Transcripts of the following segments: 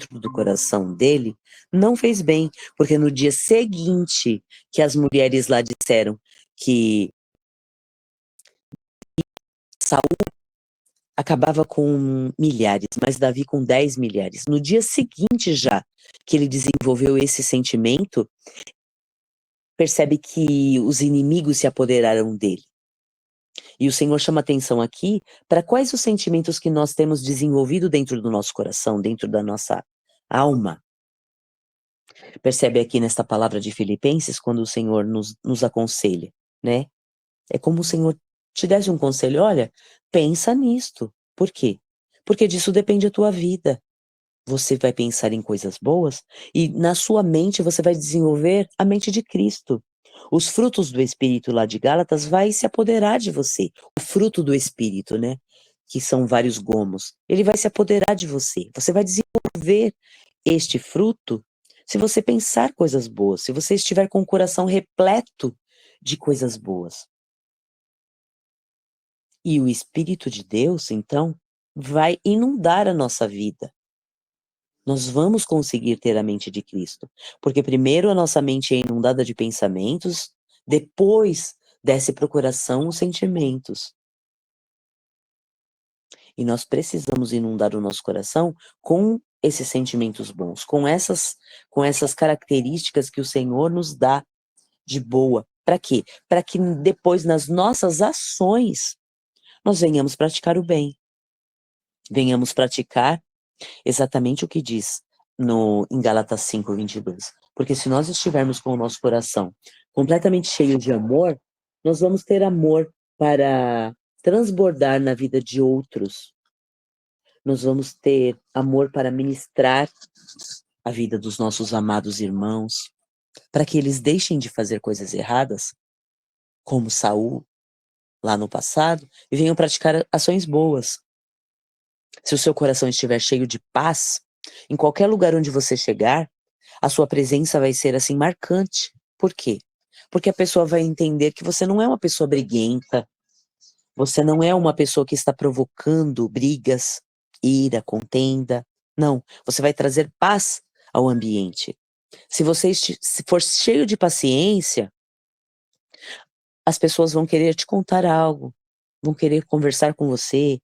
do coração dele não fez bem, porque no dia seguinte que as mulheres lá disseram que Saul acabava com milhares, mas Davi com 10 milhares. No dia seguinte já que ele desenvolveu esse sentimento, percebe que os inimigos se apoderaram dele. E o Senhor chama atenção aqui para quais os sentimentos que nós temos desenvolvido dentro do nosso coração, dentro da nossa alma. Percebe aqui nesta palavra de Filipenses, quando o Senhor nos aconselha, né? É como o Senhor te desse um conselho, olha, pensa nisto. Por quê? Porque disso depende a tua vida. Você vai pensar em coisas boas e na sua mente você vai desenvolver a mente de Cristo. Os frutos do Espírito lá de Gálatas vai se apoderar de você. O fruto do Espírito, né? Que são vários gomos. Ele vai se apoderar de você. Você vai desenvolver este fruto se você pensar coisas boas, se você estiver com o coração repleto de coisas boas. E o Espírito de Deus, então, vai inundar a nossa vida. Nós vamos conseguir ter a mente de Cristo. Porque primeiro a nossa mente é inundada de pensamentos, depois desce para o coração os sentimentos. E nós precisamos inundar o nosso coração com esses sentimentos bons, com essas características que o Senhor nos dá de boa. Para quê? Para que depois nas nossas ações nós venhamos praticar o bem. Venhamos praticar exatamente o que diz em Gálatas 5:22. Porque se nós estivermos com o nosso coração completamente cheio de amor, nós vamos ter amor para transbordar na vida de outros. Nós vamos ter amor para ministrar a vida dos nossos amados irmãos, para que eles deixem de fazer coisas erradas, como Saul, lá no passado, e venham praticar ações boas. Se o seu coração estiver cheio de paz, em qualquer lugar onde você chegar, a sua presença vai ser assim marcante. Por quê? Porque a pessoa vai entender que você não é uma pessoa briguenta, você não é uma pessoa que está provocando brigas, ira, contenda. Não, você vai trazer paz ao ambiente. Se você se for cheio de paciência, as pessoas vão querer te contar algo, vão querer conversar com você,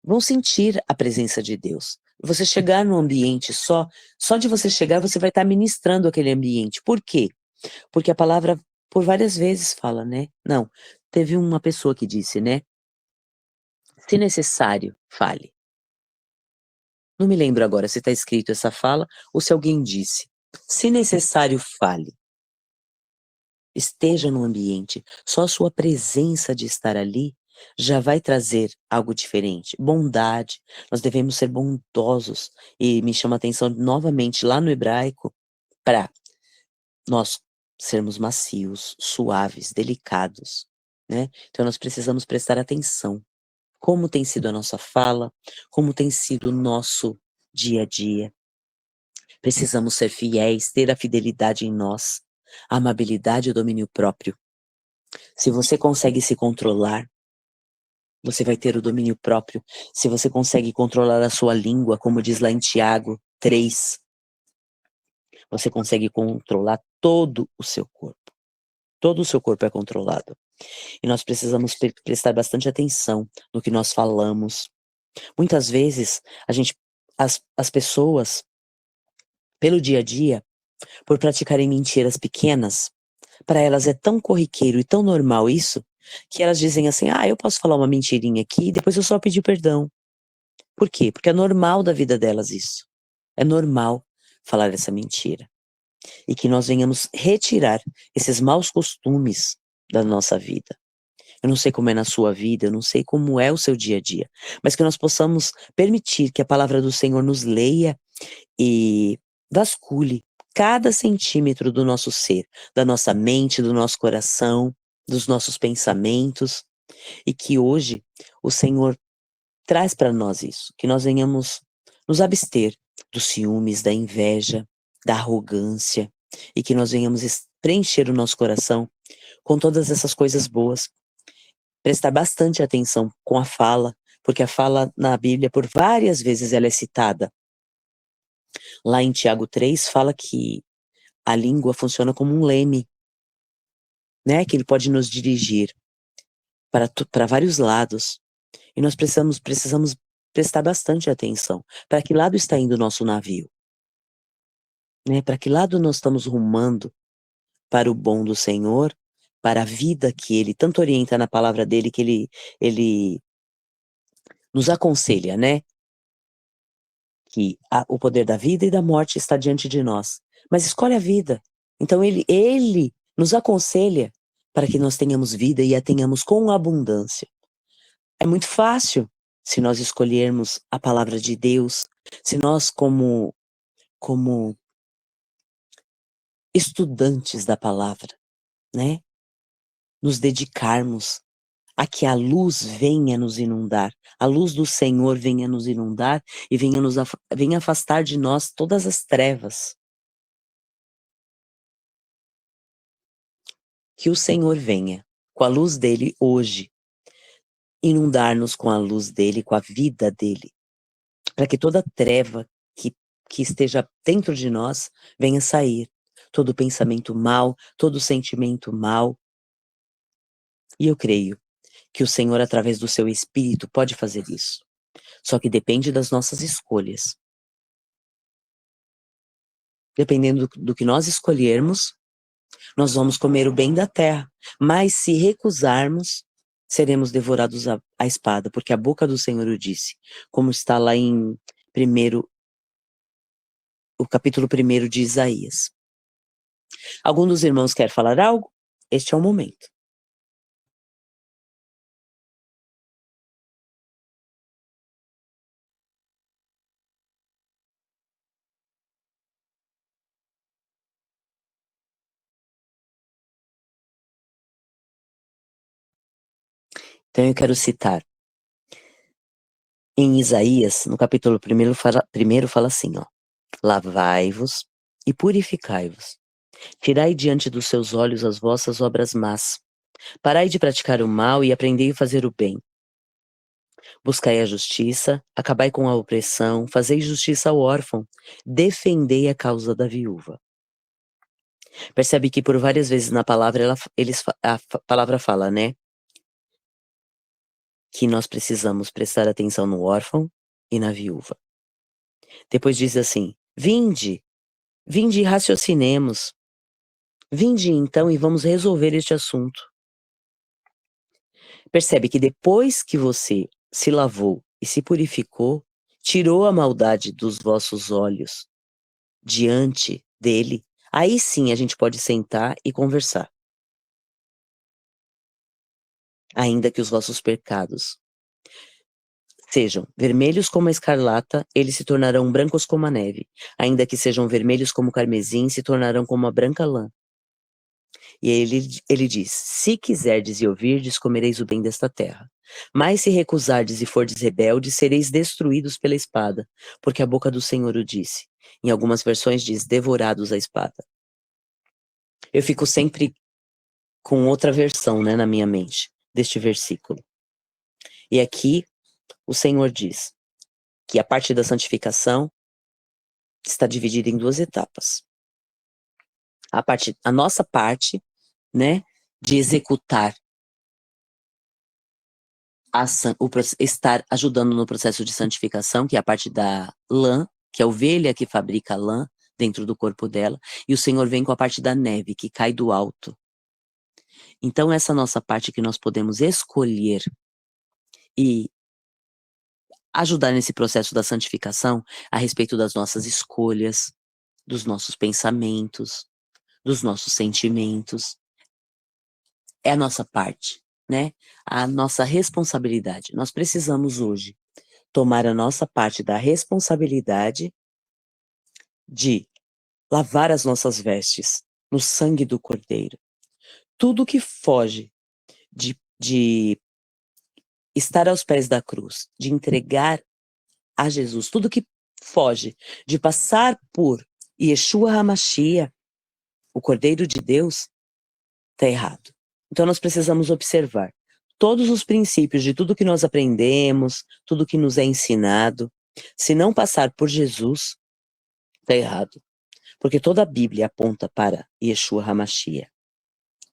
vão sentir a presença de Deus. Você chegar no ambiente só de você chegar, você vai estar ministrando aquele ambiente. Por quê? Porque a palavra por várias vezes fala, né? Não, teve uma pessoa que disse, né? Se necessário, fale. Não me lembro agora se está escrito essa fala ou se alguém disse. Se necessário, fale. Esteja no ambiente. Só a sua presença de estar ali já vai trazer algo diferente. Bondade. Nós devemos ser bondosos. E me chama a atenção novamente lá no hebraico para nós sermos macios, suaves, delicados, né? Então nós precisamos prestar atenção. Como tem sido a nossa fala, como tem sido o nosso dia a dia. Precisamos ser fiéis, ter a fidelidade em nós, a amabilidade e o domínio próprio. Se você consegue se controlar, você vai ter o domínio próprio. Se você consegue controlar a sua língua, como diz lá em Tiago 3, você consegue controlar todo o seu corpo. Todo o seu corpo é controlado. E nós precisamos prestar bastante atenção no que nós falamos. Muitas vezes, as pessoas, pelo dia a dia, por praticarem mentiras pequenas, para elas é tão corriqueiro e tão normal isso, que elas dizem assim, eu posso falar uma mentirinha aqui e depois eu só pedir perdão. Por quê? Porque é normal da vida delas isso. É normal falar essa mentira. E que nós venhamos retirar esses maus costumes da nossa vida. Eu não sei como é na sua vida, eu não sei como é o seu dia a dia, mas que nós possamos permitir que a palavra do Senhor nos leia e vasculhe cada centímetro do nosso ser, da nossa mente, do nosso coração, dos nossos pensamentos, e que hoje o Senhor traz para nós isso, que nós venhamos nos abster dos ciúmes, da inveja, da arrogância, e que nós venhamos preencher o nosso coração com todas essas coisas boas. Prestar bastante atenção com a fala, porque a fala na Bíblia, por várias vezes, ela é citada. Lá em Tiago 3 fala que a língua funciona como um leme, né? Que ele pode nos dirigir para vários lados. E nós precisamos prestar bastante atenção. Para que lado está indo o nosso navio? Né? Para que lado nós estamos rumando? Para o bom do Senhor, para a vida que Ele tanto orienta na palavra dele, que Ele nos aconselha, né? Que o poder da vida e da morte está diante de nós. Mas escolhe a vida. Então Ele nos aconselha para que nós tenhamos vida e a tenhamos com abundância. É muito fácil se nós escolhermos a palavra de Deus, se nós como estudantes da palavra, né, nos dedicarmos a que a luz venha nos inundar, a luz do Senhor venha nos inundar e venha afastar de nós todas as trevas. Que o Senhor venha com a luz dele hoje, inundar-nos com a luz dele, com a vida dele, para que toda treva que esteja dentro de nós venha sair, todo pensamento mal, todo sentimento mal. E eu creio que o Senhor, através do seu Espírito, pode fazer isso. Só que depende das nossas escolhas. Dependendo do que nós escolhermos, nós vamos comer o bem da terra. Mas se recusarmos, seremos devorados à espada, porque a boca do Senhor o disse, como está lá em o capítulo 1 de Isaías. Algum dos irmãos quer falar algo? Este é o momento. Então eu quero citar em Isaías, no capítulo 1 fala assim, ó: lavai-vos e purificai-vos. Tirai diante dos seus olhos as vossas obras más. Parai de praticar o mal e aprendei a fazer o bem. Buscai a justiça, acabai com a opressão, fazei justiça ao órfão, defendei a causa da viúva. Percebe que por várias vezes na palavra a palavra fala, né? Que nós precisamos prestar atenção no órfão e na viúva. Depois diz assim: vinde e raciocinemos. Vinde então e vamos resolver este assunto. Percebe que depois que você se lavou e se purificou, tirou a maldade dos vossos olhos diante dele, aí sim a gente pode sentar e conversar. Ainda que os vossos pecados sejam vermelhos como a escarlata, eles se tornarão brancos como a neve. Ainda que sejam vermelhos como o carmesim, se tornarão como a branca lã. E ele diz: se quiserdes e ouvirdes, comereis o bem desta terra. Mas se recusardes e fordes rebeldes, sereis destruídos pela espada, porque a boca do Senhor o disse. Em algumas versões diz: devorados à espada. Eu fico sempre com outra versão, né, na minha mente, deste versículo. E aqui o Senhor diz que a parte da santificação está dividida em duas etapas. A nossa parte, né, de executar estar ajudando no processo de santificação, que é a parte da lã, que é a ovelha que fabrica lã dentro do corpo dela, e o Senhor vem com a parte da neve, que cai do alto. Então essa nossa parte que nós podemos escolher e ajudar nesse processo da santificação a respeito das nossas escolhas, dos nossos pensamentos, dos nossos sentimentos, é a nossa parte, né? A nossa responsabilidade. Nós precisamos hoje tomar a nossa parte da responsabilidade de lavar as nossas vestes no sangue do Cordeiro. Tudo que foge de estar aos pés da cruz, de entregar a Jesus, tudo que foge de passar por Yeshua HaMashiach, o Cordeiro de Deus, está errado. Então nós precisamos observar todos os princípios de tudo que nós aprendemos, tudo que nos é ensinado. Se não passar por Jesus, Está errado. Porque toda a Bíblia aponta para Yeshua HaMashiach.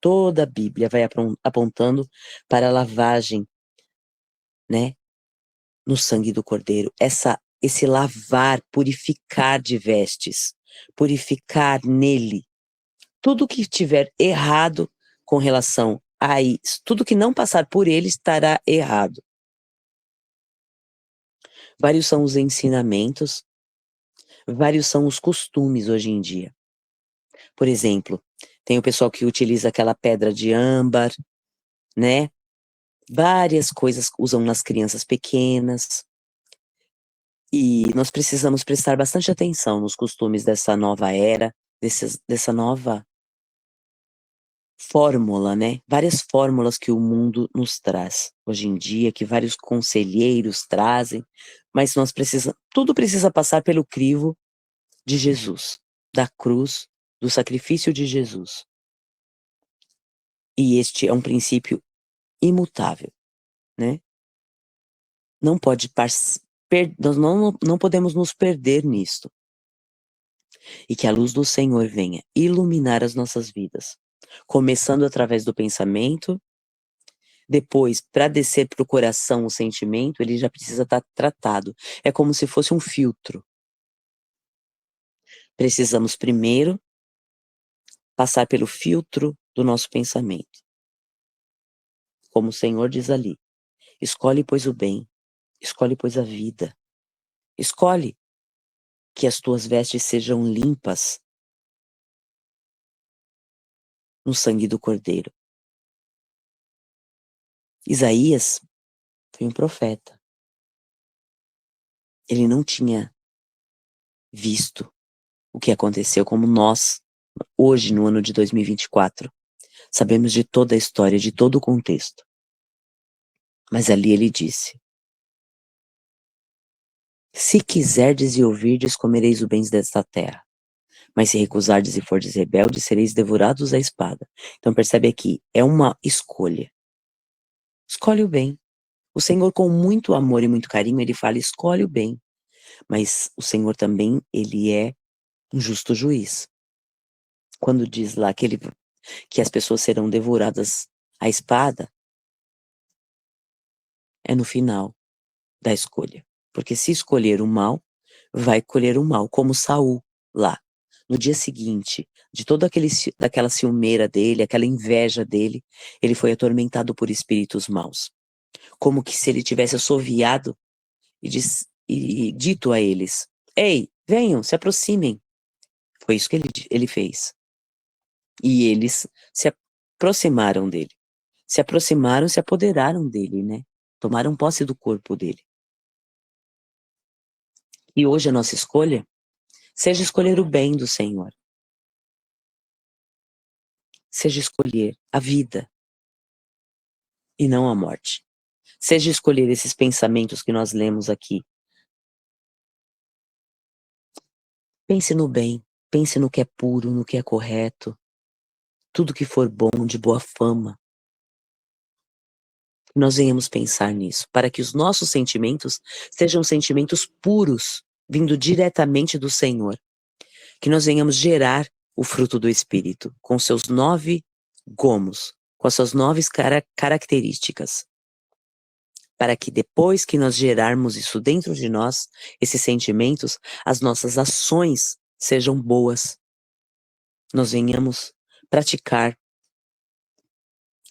Toda a Bíblia vai apontando para a lavagem, né, no sangue do Cordeiro. Esse lavar, purificar de vestes, purificar nele. Tudo que estiver errado com relação a isso, tudo que não passar por ele estará errado. Vários são os ensinamentos, vários são os costumes hoje em dia. Por exemplo, tem o pessoal que utiliza aquela pedra de âmbar, né? Várias coisas usam nas crianças pequenas. E nós precisamos prestar bastante atenção nos costumes dessa nova era, dessa nova fórmula, né? Várias fórmulas que o mundo nos traz hoje em dia, que vários conselheiros trazem, mas tudo precisa passar pelo crivo de Jesus, da cruz, do sacrifício de Jesus. E este é um princípio imutável, né? Não pode nós não podemos nos perder nisto. E que a luz do Senhor venha iluminar as nossas vidas, começando através do pensamento, depois, para descer para o coração o sentimento, ele já precisa estar tratado. É como se fosse um filtro. Precisamos primeiro passar pelo filtro do nosso pensamento. Como o Senhor diz ali, escolhe, pois, o bem, escolhe, pois, a vida, escolhe que as tuas vestes sejam limpas no sangue do Cordeiro. Isaías foi um profeta. Ele não tinha visto o que aconteceu como nós, hoje, no ano de 2024, sabemos de toda a história, de todo o contexto. Mas ali ele disse: se quiserdes e ouvirdes, comereis os bens desta terra. Mas se recusardes e fordes rebeldes, sereis devorados à espada. Então percebe aqui, é uma escolha. Escolhe o bem. O Senhor, com muito amor e muito carinho, ele fala, escolhe o bem. Mas o Senhor também, ele é um justo juiz. Quando diz lá que as pessoas serão devoradas à espada, é no final da escolha. Porque se escolher o mal, vai colher o mal, como Saul lá. No dia seguinte, de daquela ciumeira dele, aquela inveja dele, ele foi atormentado por espíritos maus. Como que se ele tivesse assoviado e dito a eles: ei, venham, se aproximem. Foi isso que ele fez. E eles se aproximaram dele. Se aproximaram, se apoderaram dele, né? Tomaram posse do corpo dele. E hoje a nossa escolha seja escolher o bem do Senhor. Seja escolher a vida e não a morte. Seja escolher esses pensamentos que nós lemos aqui. Pense no bem, pense no que é puro, no que é correto, tudo que for bom, de boa fama. Nós venhamos pensar nisso, para que os nossos sentimentos sejam sentimentos puros, vindo diretamente do Senhor. Que nós venhamos gerar o fruto do Espírito, com seus 9 gomos, com as suas 9 características. Para que depois que nós gerarmos isso dentro de nós, esses sentimentos, as nossas ações sejam boas. Nós venhamos praticar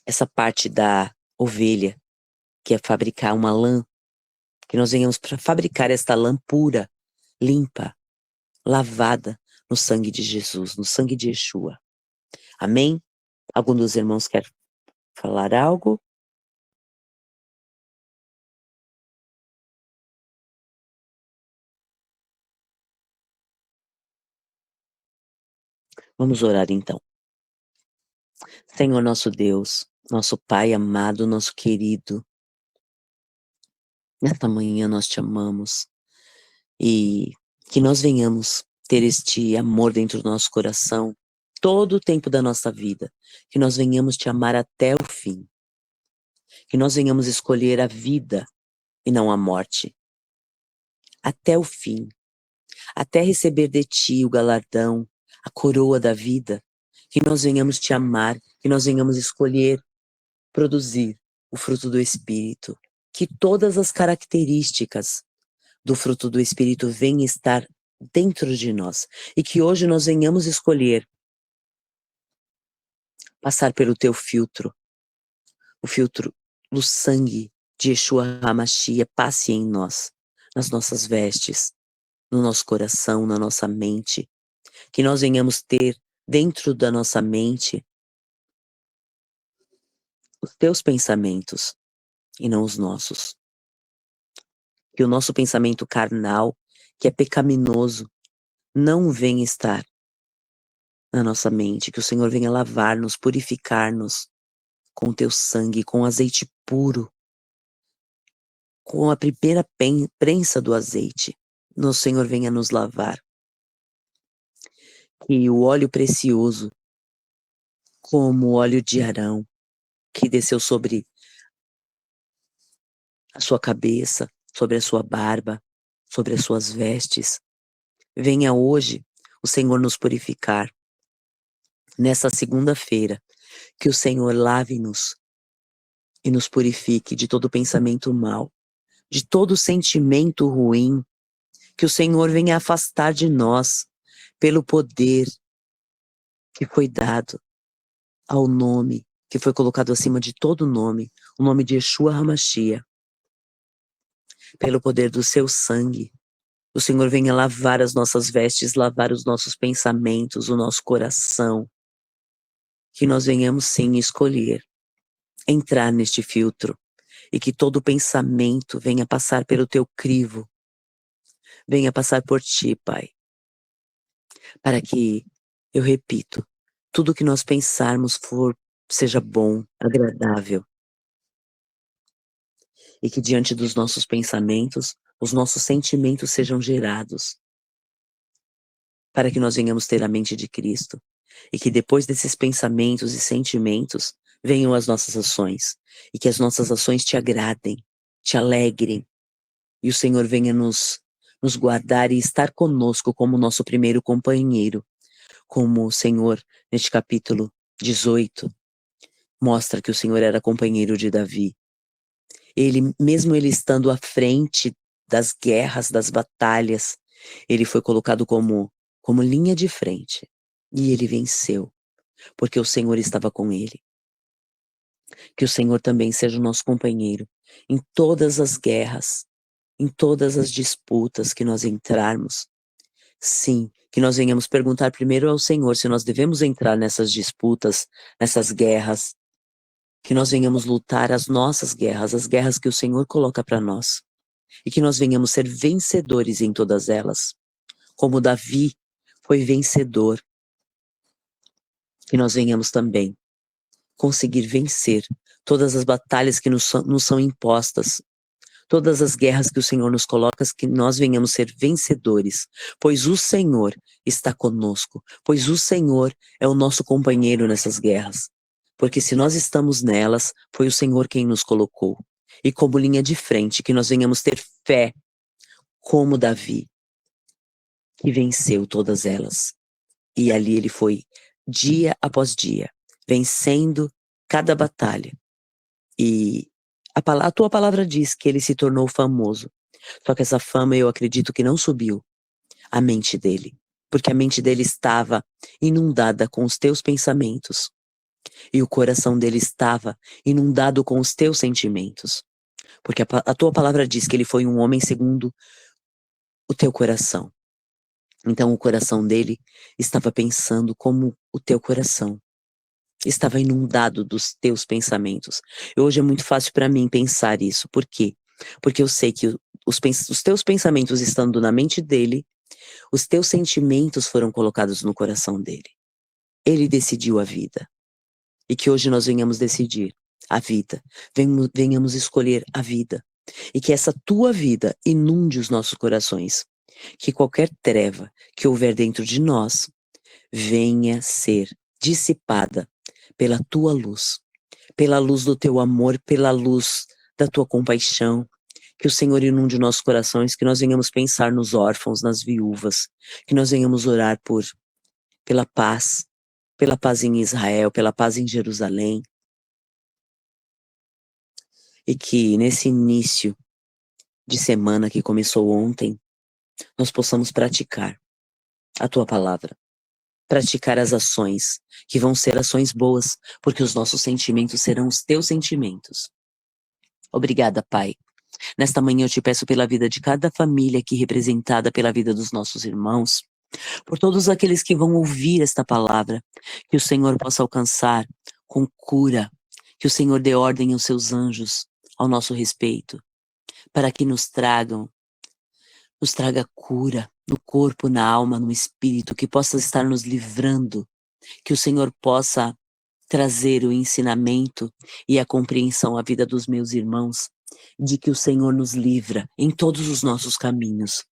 essa parte da ovelha, que é fabricar uma lã, que nós venhamos para fabricar esta lã pura, limpa, lavada no sangue de Jesus, no sangue de Yeshua. Amém? Algum dos irmãos quer falar algo? Vamos orar então. Senhor nosso Deus, nosso Pai amado, nosso querido, nesta manhã nós te amamos e que nós venhamos ter este amor dentro do nosso coração todo o tempo da nossa vida, que nós venhamos te amar até o fim, que nós venhamos escolher a vida e não a morte, até o fim, até receber de ti o galardão, a coroa da vida, que nós venhamos te amar, que nós venhamos escolher produzir o fruto do Espírito, que todas as características do fruto do Espírito venham estar dentro de nós, e que hoje nós venhamos escolher passar pelo teu filtro, o filtro do sangue de Yeshua HaMashiach passe em nós, nas nossas vestes, no nosso coração, na nossa mente, que nós venhamos ter dentro da nossa mente os teus pensamentos e não os nossos. Que o nosso pensamento carnal, que é pecaminoso, não venha estar na nossa mente, que o Senhor venha lavar-nos, purificar-nos com o teu sangue, com azeite puro, com a primeira prensa do azeite. O Senhor venha nos lavar. Que o óleo precioso, como o óleo de Arão, que desceu sobre a sua cabeça, sobre a sua barba, sobre as suas vestes, venha hoje o Senhor nos purificar. Nessa segunda-feira, que o Senhor lave-nos e nos purifique de todo pensamento mau, de todo sentimento ruim, que o Senhor venha afastar de nós pelo poder que foi dado ao nome que foi colocado acima de todo nome, o nome de Yeshua HaMashiach. Pelo poder do seu sangue, o Senhor venha lavar as nossas vestes, lavar os nossos pensamentos, o nosso coração, que nós venhamos sim escolher entrar neste filtro e que todo pensamento venha passar pelo teu crivo, venha passar por ti, Pai, para que, eu repito, tudo que nós pensarmos seja bom, agradável, e que diante dos nossos pensamentos, os nossos sentimentos sejam gerados, para que nós venhamos ter a mente de Cristo, e que depois desses pensamentos e sentimentos venham as nossas ações, e que as nossas ações te agradem, te alegrem, e o Senhor venha nos guardar e estar conosco como nosso primeiro companheiro, como o Senhor, neste capítulo 18, mostra que o Senhor era companheiro de Davi. Ele, mesmo ele estando à frente das guerras, das batalhas, ele foi colocado como linha de frente. E ele venceu, porque o Senhor estava com ele. Que o Senhor também seja o nosso companheiro em todas as guerras, em todas as disputas que nós entrarmos. Sim, que nós venhamos perguntar primeiro ao Senhor se nós devemos entrar nessas disputas, nessas guerras, que nós venhamos lutar as nossas guerras, as guerras que o Senhor coloca para nós, e que nós venhamos ser vencedores em todas elas, como Davi foi vencedor, que nós venhamos também conseguir vencer todas as batalhas que nos são impostas, todas as guerras que o Senhor nos coloca, que nós venhamos ser vencedores, pois o Senhor está conosco, pois o Senhor é o nosso companheiro nessas guerras, porque se nós estamos nelas, foi o Senhor quem nos colocou, e como linha de frente, que nós venhamos ter fé, como Davi, que venceu todas elas, e ali ele foi, dia após dia, vencendo cada batalha, e a tua palavra diz que ele se tornou famoso. Só que essa fama eu acredito que não subiu à mente dele, porque a mente dele estava inundada com os teus pensamentos e o coração dele estava inundado com os teus sentimentos, porque a tua palavra diz que ele foi um homem segundo o teu coração. Então o coração dele estava pensando como o teu coração. Estava inundado dos teus pensamentos. E hoje é muito fácil para mim pensar isso. Por quê? Porque eu sei que os teus pensamentos estando na mente dele, os teus sentimentos foram colocados no coração dele. Ele decidiu a vida. E que hoje nós venhamos decidir a vida. Venhamos escolher a vida. E que essa tua vida inunde os nossos corações. Que qualquer treva que houver dentro de nós venha ser dissipada pela tua luz do teu amor, pela luz da tua compaixão, Que o Senhor inunde nossos corações, que nós venhamos pensar nos órfãos, nas viúvas, que nós venhamos orar pela paz em Israel, pela paz em Jerusalém, e que nesse início de semana que começou ontem, nós possamos praticar a tua palavra, praticar as ações, que vão ser ações boas, porque os nossos sentimentos serão os teus sentimentos. Obrigada, Pai. Nesta manhã eu te peço pela vida de cada família aqui representada, pela vida dos nossos irmãos, por todos aqueles que vão ouvir esta palavra, que o Senhor possa alcançar com cura, que o Senhor dê ordem aos seus anjos ao nosso respeito, para que nos traga cura no corpo, na alma, no espírito, que possa estar nos livrando, que o Senhor possa trazer o ensinamento e a compreensão à vida dos meus irmãos, de que o Senhor nos livra em todos os nossos caminhos.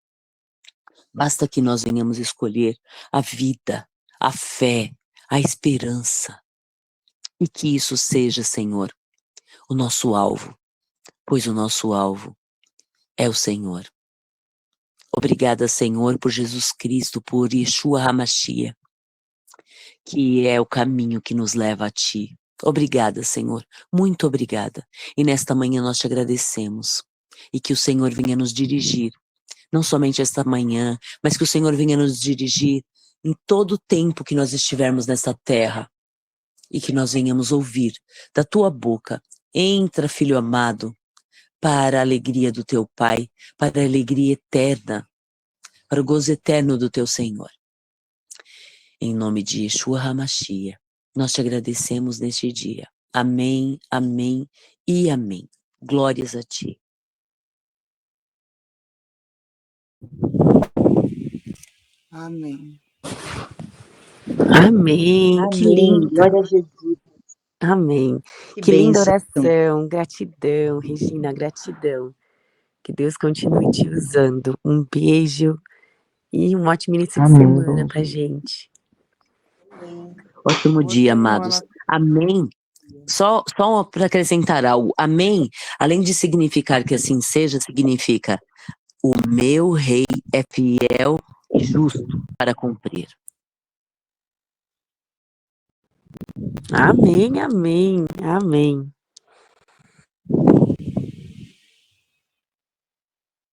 Basta que nós venhamos escolher a vida, a fé, a esperança, e que isso seja, Senhor, o nosso alvo, pois o nosso alvo é o Senhor. Obrigada, Senhor, por Jesus Cristo, por Yeshua HaMashiach, que é o caminho que nos leva a Ti. Obrigada, Senhor, muito obrigada. E nesta manhã nós te agradecemos. E que o Senhor venha nos dirigir, não somente esta manhã, mas que o Senhor venha nos dirigir em todo o tempo que nós estivermos nesta terra. E que nós venhamos ouvir da Tua boca: entra, filho amado, para a alegria do Teu Pai, para a alegria eterna, para o gozo eterno do Teu Senhor. Em nome de Yeshua HaMashiach, nós te agradecemos neste dia. Amém, amém e amém. Glórias a Ti. Amém. Amém. Que Amém. lindo. Glória a Jesus. Amém. Que Que linda bênção. oração. Gratidão, Regina, gratidão. Que Deus continue te usando. Um beijo e um ótimo início de semana pra gente. Ótimo dia, amados. Amém. Só para acrescentar algo. Amém, além de significar que assim seja, significa: o meu rei é fiel e justo para cumprir. Amém, amém, amém.